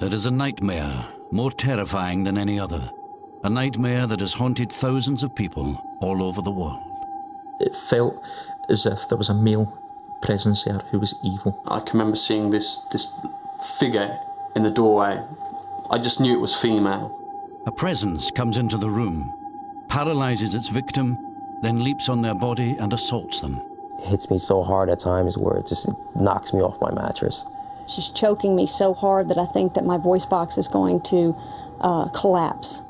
There is a nightmare more terrifying than any other. A nightmare that has haunted thousands of people all over the world. It felt as if there was a male presence there who was evil. I can remember seeing this figure in the doorway. I just knew it was female. A presence comes into the room, paralyzes its victim, then leaps on their body and assaults them. It hits me so hard at times where it knocks me off my mattress. She's choking me so hard that I think that my voice box is going to collapse.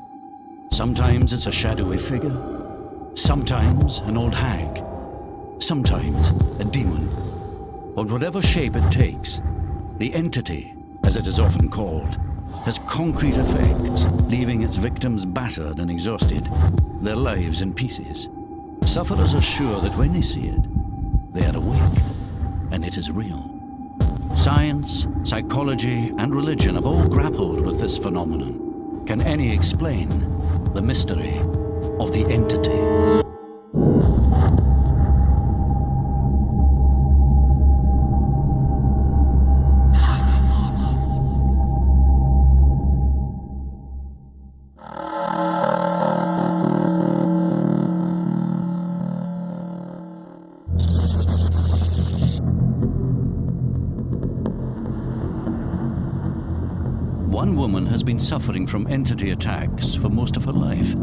Sometimes it's a shadowy figure, sometimes an old hag, sometimes a demon. But whatever shape it takes, the entity, as it is often called, has concrete effects, leaving its victims battered and exhausted, their lives in pieces. Sufferers are sure that when they see it, they are awake, and it is real. Science, psychology, and religion have all grappled with this phenomenon. Can any explain the mystery of the entity? One woman has been suffering from entity attacks for most of her life.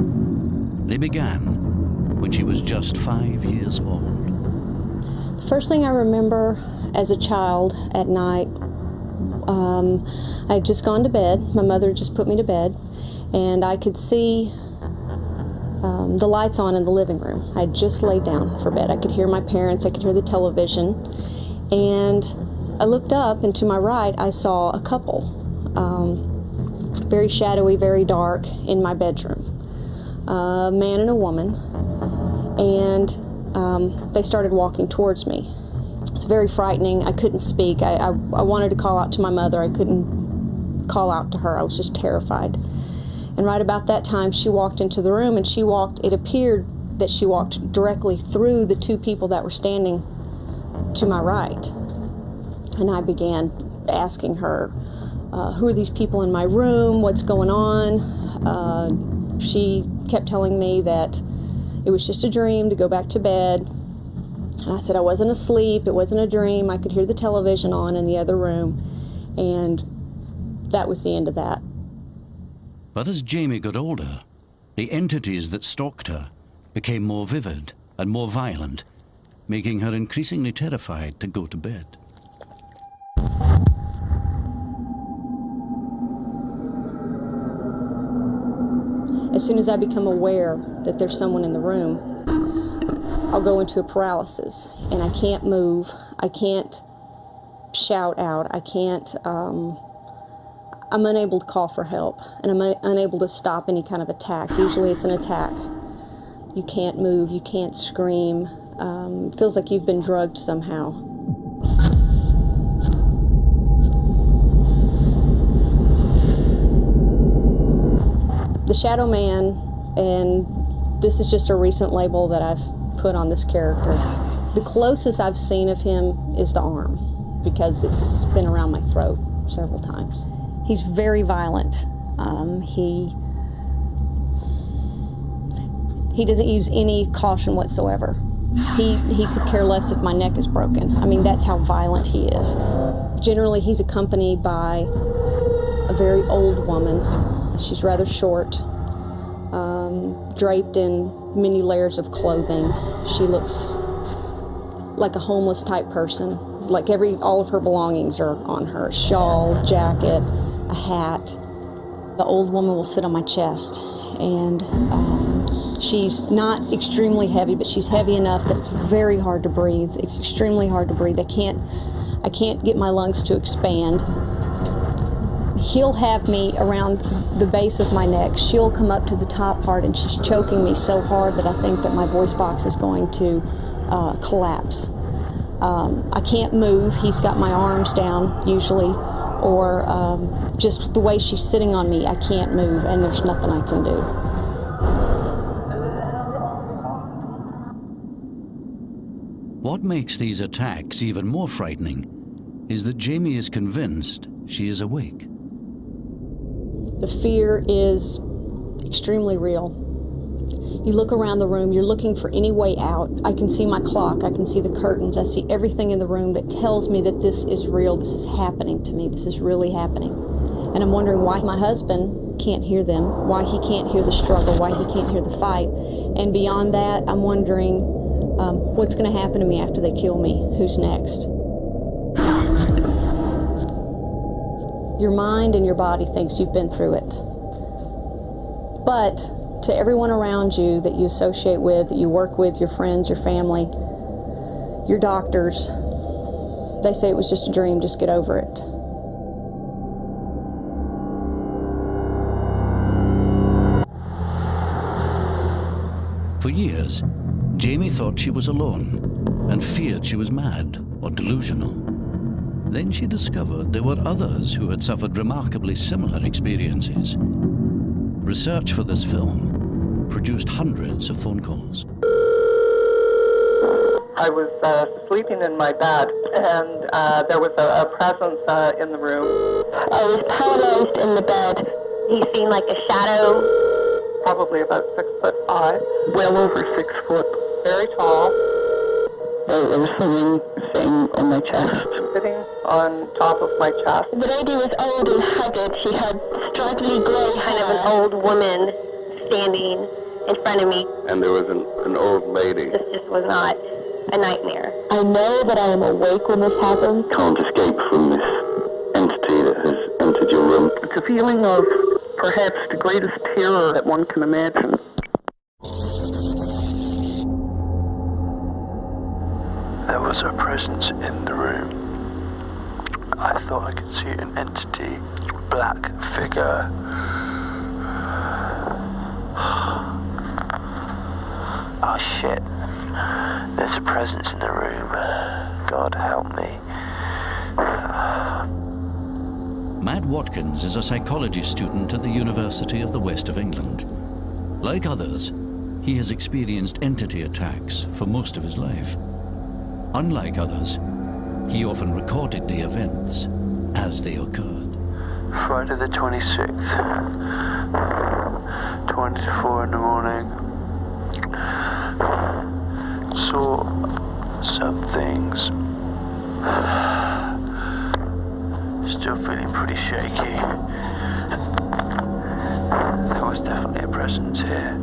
They began when she was just 5 years old. The first thing I remember as a child at night, I had just gone to bed. My mother just put me to bed, and I could see the lights on in the living room. I had just laid down for bed. I could hear my parents, I could hear the television, and I looked up, and to my right I saw a couple. Very shadowy, very dark, in my bedroom. A man and a woman, and they started walking towards me. It's very frightening. I couldn't speak. I wanted to call out to my mother. I couldn't call out to her. I was just terrified. And right about that time, she walked into the room, and it appeared that she walked directly through the two people that were standing to my right. And I began asking her, who are these people in my room? What's going on? She kept telling me that it was just a dream to go back to bed. And I said I wasn't asleep, it wasn't a dream. I could hear the television on in the other room. And that was the end of that. But as Jamie got older, the entities that stalked her became more vivid and more violent, making her increasingly terrified to go to bed. As soon as I become aware that there's someone in the room, I'll go into a paralysis, and I can't move, I can't shout out, I'm unable to call for help, and I'm unable to stop any kind of attack. Usually it's an attack. You can't move, you can't scream. It feels like you've been drugged somehow. The Shadow Man, and this is just a recent label that I've put on this character. The closest I've seen of him is the arm, because it's been around my throat several times. He's very violent. He doesn't use any caution whatsoever. He could care less if my neck is broken. I mean, that's how violent he is. Generally, he's accompanied by a very old woman. She's rather short, draped in many layers of clothing. She looks like a homeless type person. Like all of her belongings are on her. Shawl, jacket, a hat. The old woman will sit on my chest, and she's not extremely heavy, but she's heavy enough that it's very hard to breathe. It's extremely hard to breathe. I can't get my lungs to expand. He'll have me around the base of my neck. She'll come up to the top part, and she's choking me so hard that I think that my voice box is going to collapse. I can't move. He's got my arms down usually, or just the way she's sitting on me, I can't move, and there's nothing I can do. What makes these attacks even more frightening is that Jamie is convinced she is awake. The fear is extremely real. You look around the room, you're looking for any way out. I can see my clock, I can see the curtains, I see everything in the room that tells me that this is real, this is happening to me, this is really happening. And I'm wondering why my husband can't hear them, why he can't hear the struggle, why he can't hear the fight. And beyond that, I'm wondering what's going to happen to me after they kill me, who's next. Your mind and your body thinks you've been through it. But to everyone around you that you associate with, that you work with, your friends, your family, your doctors, they say it was just a dream, just get over it. For years, Jamie thought she was alone and feared she was mad or delusional. Then she discovered there were others who had suffered remarkably similar experiences. Research for this film produced hundreds of phone calls. I was sleeping in my bed, and there was a presence in the room. I was paralyzed in the bed. He seemed like a shadow. Probably about 6'5", Well over 6 foot. very tall, There was something sitting on my chest. sitting on top of my chest. The lady was old and haggard. She had straggly grey hair. Kind of an old woman standing in front of me. And there was an old lady. This just was not a nightmare. I know that I am awake when this happens. Can't escape from this entity that has entered your room. It's a feeling of perhaps the greatest terror that one can imagine. There was a presence in the room. I thought I could see an entity, black figure. Oh shit. There's a presence in the room. God help me. Matt Watkins is a psychology student at the University of the West of England. Like others, he has experienced entity attacks for most of his life. Unlike others, he often recorded the events as they occurred. Friday the 26th, 20 to 4 in the morning. Saw some things. Still feeling pretty shaky. There was definitely a presence here.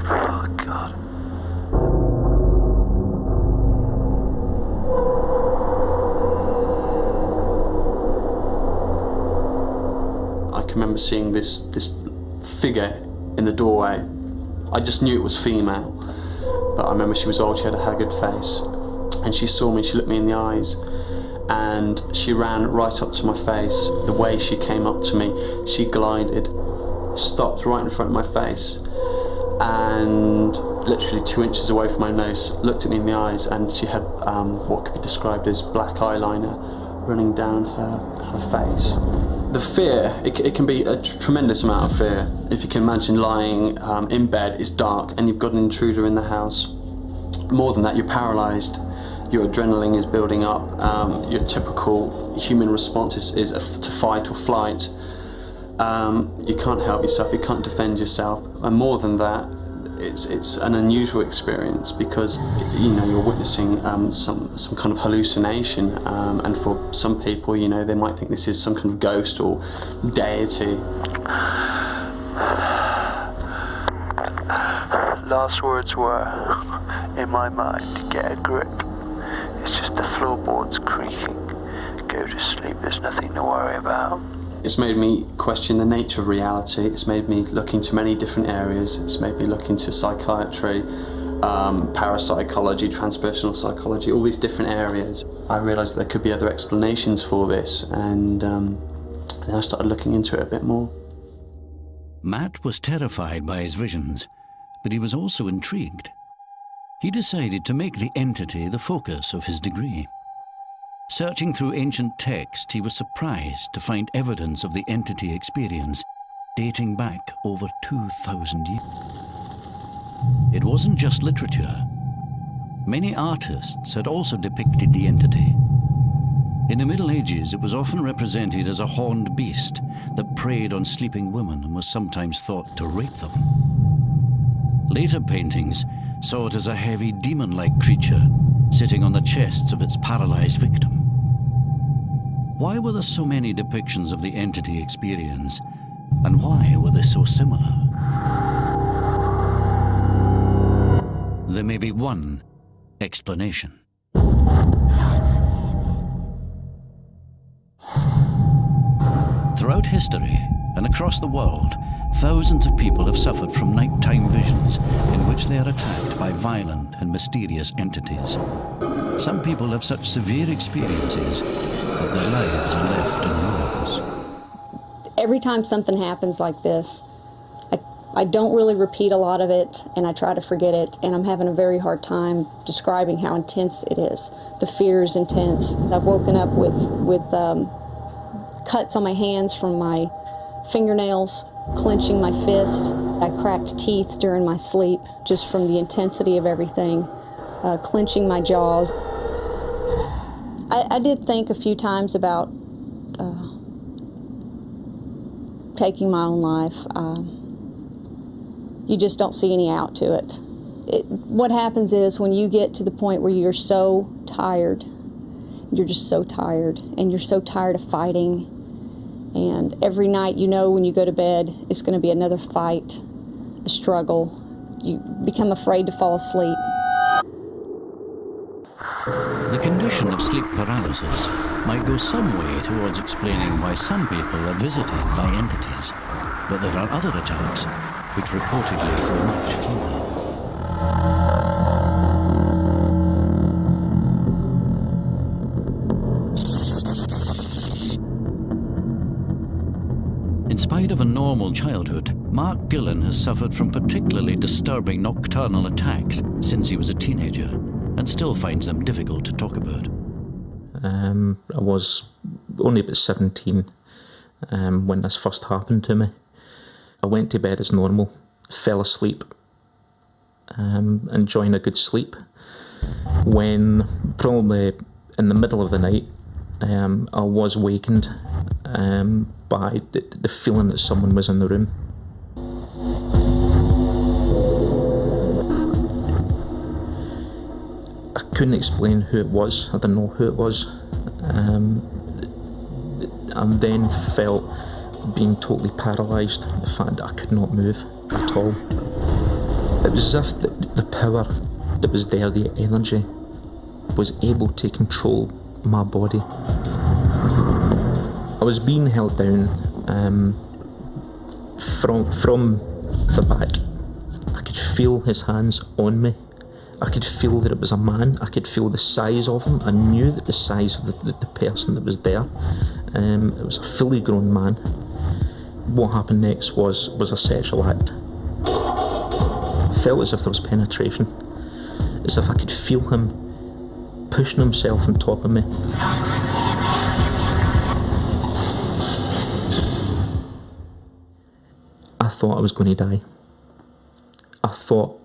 Oh God. I can remember seeing this figure in the doorway. I just knew it was female, but I remember she was old, she had a haggard face, and she saw me, she looked me in the eyes, and she ran right up to my face. The way she came up to me, she glided, stopped right in front of my face, and literally 2 inches away from my nose, looked at me in the eyes, and she had what could be described as black eyeliner running down her face. The fear, it can be a tremendous amount of fear. If you can imagine lying in bed, it's dark, and you've got an intruder in the house. More than that, you're paralysed. Your adrenaline is building up. Your typical human response is to fight or flight. You can't help yourself, you can't defend yourself. And more than that, it's an unusual experience because you're witnessing some kind of hallucination, and for some people, they might think this is some kind of ghost or deity. Last words were, in my mind, get a grip. It's just the floorboards creaking. Go to sleep, there's nothing to worry about. It's made me question the nature of reality. It's made me look into many different areas. It's made me look into psychiatry, parapsychology, transpersonal psychology, all these different areas. I realised there could be other explanations for this, and then I started looking into it a bit more. Matt was terrified by his visions, but he was also intrigued. He decided to make the entity the focus of his degree. Searching through ancient text, he was surprised to find evidence of the entity experience dating back over 2,000 years. It wasn't just literature. Many artists had also depicted the entity. In the Middle Ages, it was often represented as a horned beast that preyed on sleeping women and was sometimes thought to rape them. Later paintings saw it as a heavy demon-like creature sitting on the chests of its paralyzed victim. Why were there so many depictions of the entity experience, and why were they so similar? There may be one explanation. Throughout history and across the world, thousands of people have suffered from nighttime visions in which they are attacked by violent and mysterious entities. Some people have such severe experiences that their lives are left in ruins. Every time something happens like this, I don't really repeat a lot of it, and I try to forget it, and I'm having a very hard time describing how intense it is. The fear is intense. I've woken up with cuts on my hands from my fingernails, clenching my fist. I cracked teeth during my sleep just from the intensity of everything, clenching my jaws. I did think a few times about taking my own life. You just don't see any out to it. What happens is when you get to the point where you're so tired, you're just so tired, and you're so tired of fighting, and every night you know when you go to bed it's going to be another fight, a struggle. You become afraid to fall asleep. The condition of sleep paralysis might go some way towards explaining why some people are visited by entities, but there are other attacks which reportedly go much further. In spite of a normal childhood, Mark Gillen has suffered from particularly disturbing nocturnal attacks since he was a teenager, and still finds them difficult to talk about. I was only about 17 when this first happened to me. I went to bed as normal, fell asleep, enjoying a good sleep, when probably in the middle of the night I was wakened by the feeling that someone was in the room. I couldn't explain who it was. I didn't know who it was. I then felt being totally paralysed, the fact that I could not move at all. It was as if the power that was there, the energy, was able to control my body. I was being held down from the back. I could feel his hands on me. I could feel that it was a man. I could feel the size of him. I knew that the size of the person that was there. It was a fully grown man. What happened next was a sexual act. It felt as if there was penetration, as if I could feel him pushing himself on top of me. I thought I was going to die. I thought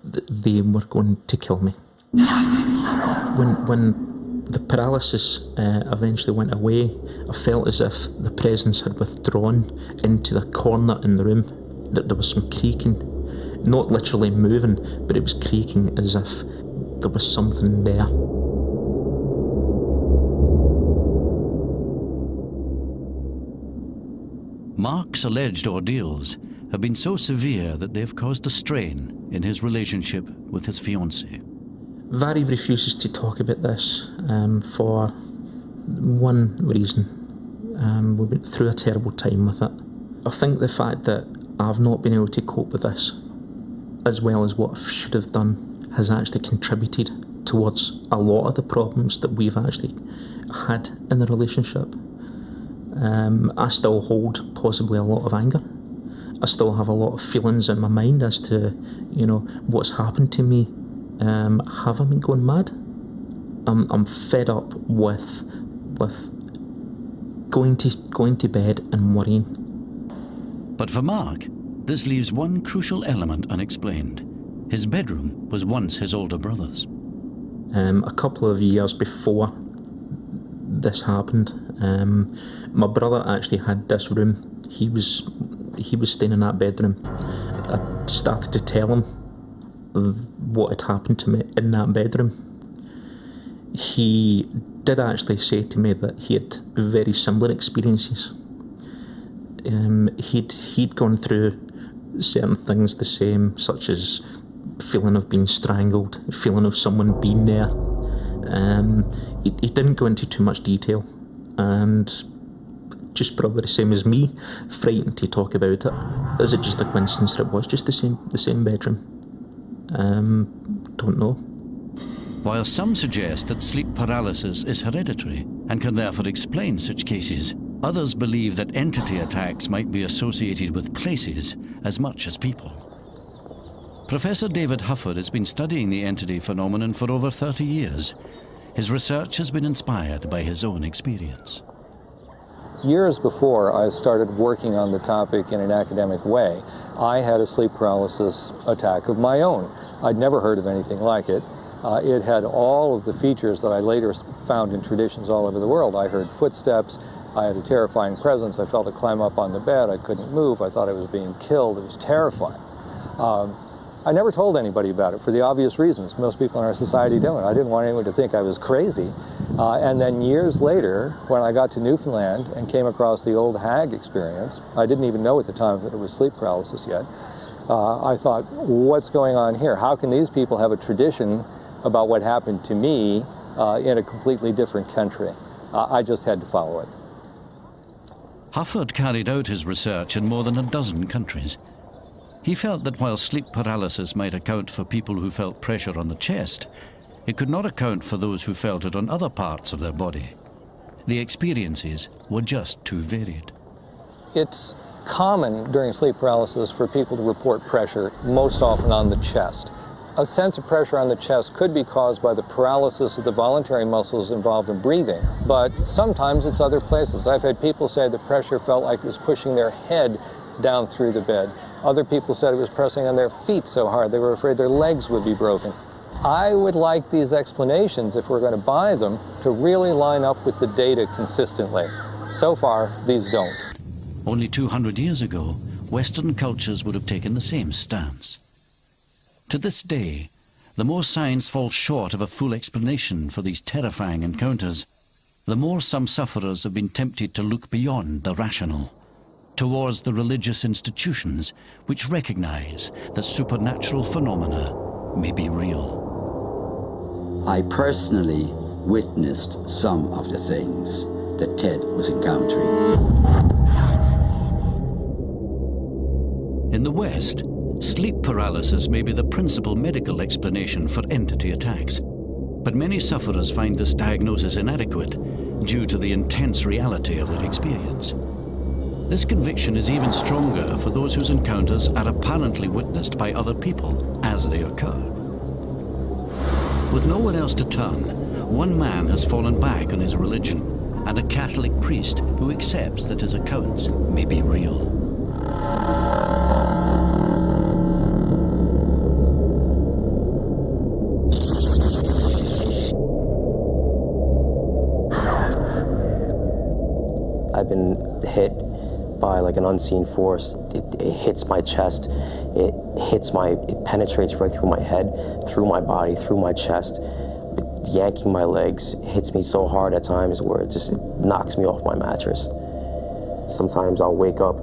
that they were going to kill me. When the paralysis eventually went away, I felt as if the presence had withdrawn into the corner in the room, that there was some creaking, not literally moving, but it was creaking as if there was something there. Mark's alleged ordeals have been so severe that they've caused a strain in his relationship with his fiancée. Vary refuses to talk about this for one reason. We went through a terrible time with it. I think the fact that I've not been able to cope with this as well as what I should have done has actually contributed towards a lot of the problems that we've actually had in the relationship. I still hold possibly a lot of anger. I still have a lot of feelings in my mind as to, what's happened to me. Have I been going mad? I'm fed up with going to bed and worrying. But for Mark, this leaves one crucial element unexplained. His bedroom was once his older brother's. A couple of years before this happened. My brother actually had this room. He was staying in that bedroom. I started to tell him what had happened to me in that bedroom. He did actually say to me that he had very similar experiences. He'd gone through certain things the same, such as feeling of being strangled, feeling of someone being there. He didn't go into too much detail, and just probably the same as me, frightened to talk about it. Is it just a coincidence that it was just the same bedroom? Don't know. While some suggest that sleep paralysis is hereditary and can therefore explain such cases, others believe that entity attacks might be associated with places as much as people. Professor David Hufford has been studying the entity phenomenon for over 30 years. His research has been inspired by his own experience. Years before I started working on the topic in an academic way, I had a sleep paralysis attack of my own. I'd never heard of anything like it. It had all of the features that I later found in traditions all over the world. I heard footsteps, I had a terrifying presence, I felt it climb up on the bed, I couldn't move, I thought I was being killed, it was terrifying. I never told anybody about it for the obvious reasons. Most people in our society don't. I didn't want anyone to think I was crazy. And then years later, when I got to Newfoundland and came across the old hag experience, I didn't even know at the time that it was sleep paralysis yet. I thought, what's going on here? How can these people have a tradition about what happened to me in a completely different country? I just had to follow it. Hufford carried out his research in more than a dozen countries. He felt that while sleep paralysis might account for people who felt pressure on the chest, it could not account for those who felt it on other parts of their body. The experiences were just too varied. It's common during sleep paralysis for people to report pressure, most often on the chest. A sense of pressure on the chest could be caused by the paralysis of the voluntary muscles involved in breathing, but sometimes it's other places. I've had people say the pressure felt like it was pushing their head down through the bed. Other people said it was pressing on their feet so hard they were afraid their legs would be broken. I would like these explanations, if we're going to buy them, to really line up with the data consistently. So far, these don't. Only 200 years ago, Western cultures would have taken the same stance. To this day, the more science falls short of a full explanation for these terrifying encounters, the more some sufferers have been tempted to look beyond the rational, towards the religious institutions which recognize that supernatural phenomena may be real. I personally witnessed some of the things that Ted was encountering. In the West, sleep paralysis may be the principal medical explanation for entity attacks, but many sufferers find this diagnosis inadequate due to the intense reality of their experience. This conviction is even stronger for those whose encounters are apparently witnessed by other people as they occur. With nowhere else to turn, one man has fallen back on his religion, and a Catholic priest who accepts that his accounts may be real. I've been hit by like an unseen force. It hits my chest, it penetrates right through my head, through my body, through my chest, yanking my legs. It hits me so hard at times where it knocks me off my mattress. Sometimes I'll wake up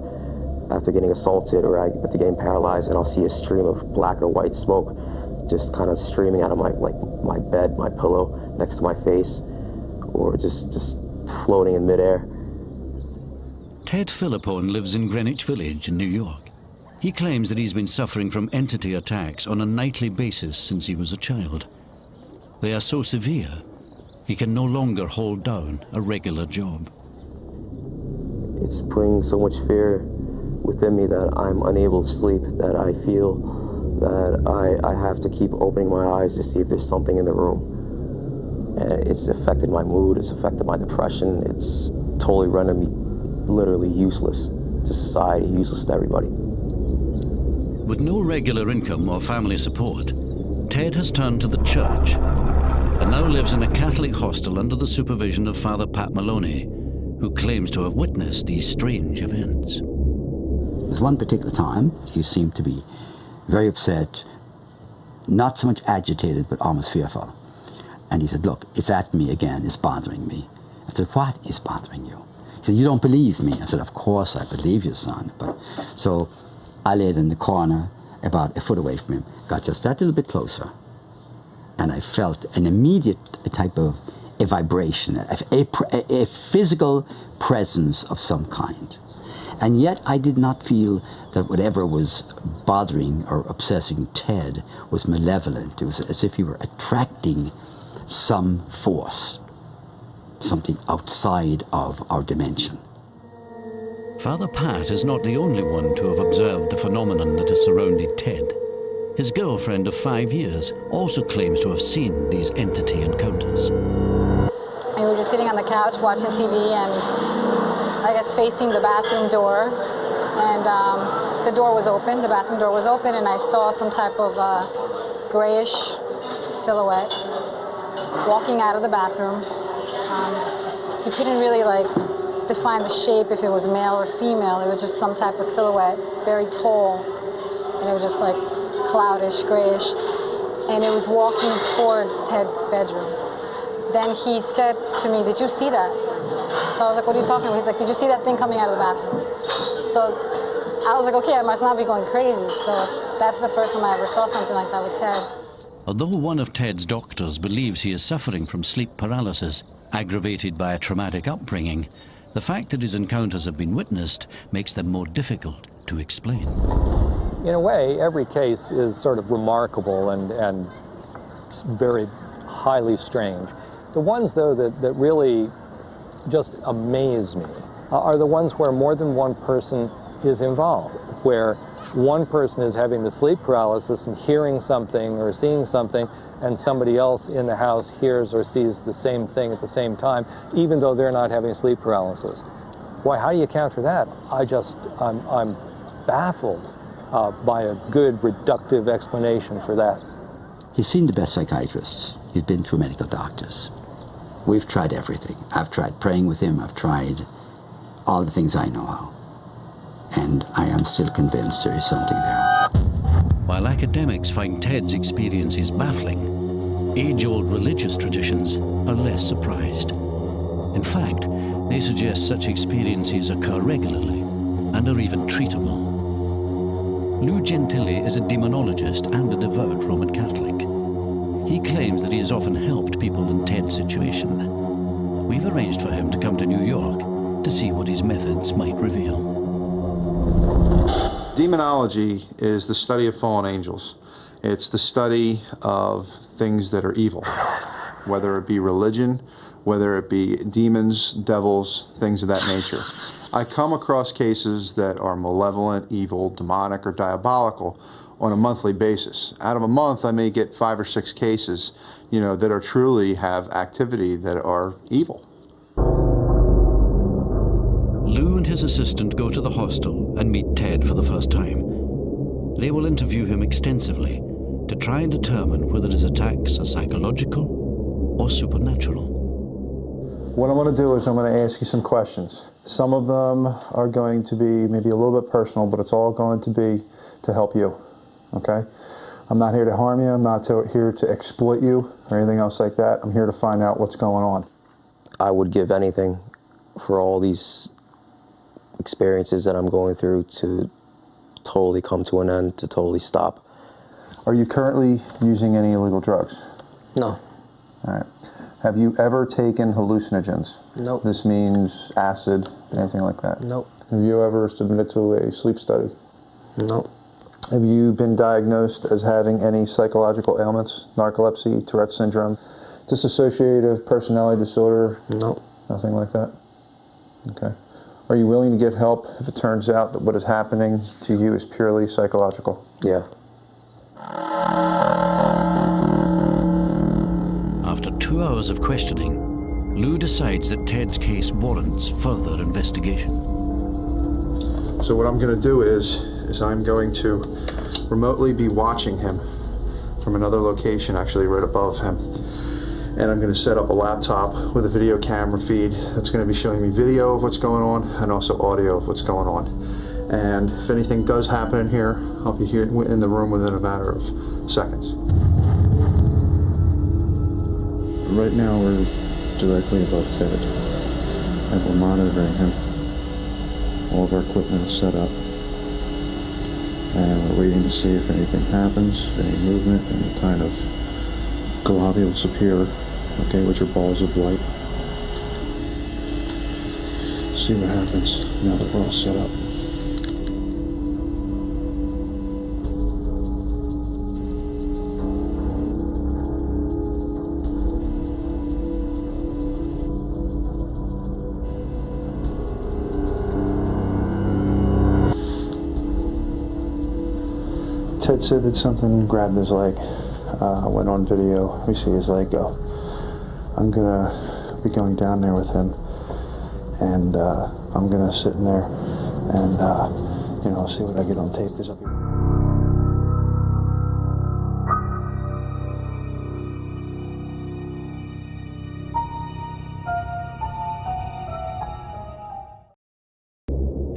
after getting assaulted or after getting paralyzed, and I'll see a stream of black or white smoke just kind of streaming out of my bed, my pillow next to my face, or just floating in midair. Ted Philippone lives in Greenwich Village in New York. He claims that he's been suffering from entity attacks on a nightly basis since he was a child. They are so severe, he can no longer hold down a regular job. It's putting so much fear within me that I'm unable to sleep, that I feel that I have to keep opening my eyes to see if there's something in the room. And it's affected my mood, it's affected my depression, it's totally rendered me literally useless to society, useless to everybody. With no regular income or family support, Ted has turned to the church. and now lives in a Catholic hostel under the supervision of Father Pat Maloney, who claims to have witnessed these strange events. There's one particular time he seemed to be very upset, not so much agitated, but almost fearful. And he said, look, it's at me again, it's bothering me. I said, what is bothering you? He said, you don't believe me. I said, of course I believe you, son. So I laid in the corner about a foot away from him, got just that little bit closer, and I felt an immediate type of a vibration, a physical presence of some kind. And yet I did not feel that whatever was bothering or obsessing Ted was malevolent. It was as if he were attracting some force, something outside of our dimension. Father Pat is not the only one to have observed the phenomenon that has surrounded Ted. His girlfriend of 5 years also claims to have seen these entity encounters. We were just sitting on the couch watching TV and I guess facing the bathroom door, and the door was open, the bathroom door was open, and I saw some type of grayish silhouette walking out of the bathroom. You couldn't really define the shape if it was male or female. It was just some type of silhouette, very tall, and it was just cloudish, grayish, and it was walking towards Ted's bedroom. Then he said to me, did you see that? So I was like, what are you talking about? He's like, did you see that thing coming out of the bathroom? So I was like, okay, I must not be going crazy. So that's the first time I ever saw something like that with Ted. Although one of Ted's doctors believes he is suffering from sleep paralysis, aggravated by a traumatic upbringing, the fact that his encounters have been witnessed makes them more difficult to explain. In a way, every case is sort of remarkable and very highly strange. The ones, though, that really just amaze me are the ones where more than one person is involved, where one person is having the sleep paralysis and hearing something or seeing something, and somebody else in the house hears or sees the same thing at the same time, even though they're not having sleep paralysis. Why, how do you account for that? I'm baffled by a good reductive explanation for that. He's seen the best psychiatrists. He's been through medical doctors. We've tried everything. I've tried praying with him. I've tried all the things I know how. And I am still convinced there is something there. While academics find Ted's experiences baffling, age-old religious traditions are less surprised. In fact, they suggest such experiences occur regularly and are even treatable. Lou Gentili is a demonologist and a devout Roman Catholic. He claims that he has often helped people in Ted's situation. We've arranged for him to come to New York to see what his methods might reveal. Demonology is the study of fallen angels. It's the study of things that are evil, whether it be religion, whether it be demons, devils, things of that nature. I come across cases that are malevolent, evil, demonic, or diabolical on a monthly basis. Out of a month, I may get 5 or 6 cases, that are truly have activity that are evil. Lou and his assistant go to the hostel and meet Ted for the first time. They will interview him extensively to try and determine whether his attacks are psychological or supernatural. What I'm going to do is I'm going to ask you some questions. Some of them are going to be maybe a little bit personal, but it's all going to be to help you, okay? I'm not here to harm you. I'm not here to exploit you or anything else like that. I'm here to find out what's going on. I would give anything for all these experiences that I'm going through to totally come to an end, to totally stop. Are you currently using any illegal drugs? No. All right. Have you ever taken hallucinogens? Nope. This means acid, anything like that? Nope. Have you ever submitted to a sleep study? Nope. Have you been diagnosed as having any psychological ailments, narcolepsy, Tourette syndrome, dissociative personality disorder? Nope. Nothing like that? Okay. Are you willing to get help if it turns out that what is happening to you is purely psychological? Yeah. After 2 hours of questioning, Lou decides that Ted's case warrants further investigation. So what I'm going to do is I'm going to remotely be watching him from another location, actually right above him. and I'm going to set up a laptop with a video camera feed that's going to be showing me video of what's going on and also audio of what's going on. And if anything does happen in here, I'll be here in the room within a matter of seconds. Right now we're directly above Ted, and we're monitoring him. All of our equipment is set up, and we're waiting to see if anything happens, if any movement, any kind of globules appear, okay, which are balls of light. See what happens now that we're all set up. Ted said that something grabbed his leg, went on video, we see his leg go. I'm gonna be going down there with him, and I'm gonna sit in there and, you know, see what I get on tape, because I'll be...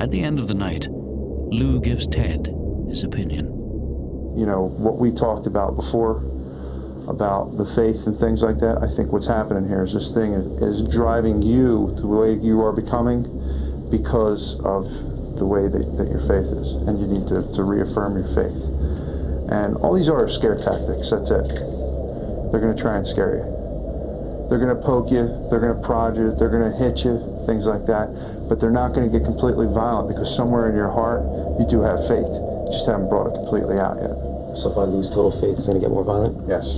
At the end of the night, Lou gives Ted his opinion. You know, what we talked about before, about the faith and things like that, I think what's happening here is this thing is driving you the way you are becoming because of the way that your faith is. And you need to reaffirm your faith. And all these are scare tactics, that's it. They're going to try and scare you. They're going to poke you, they're going to prod you, they're going to hit you, things like that. But they're not going to get completely violent because somewhere in your heart, you do have faith. You just haven't brought it completely out yet. So if I lose total faith, it's going to get more violent? Yes.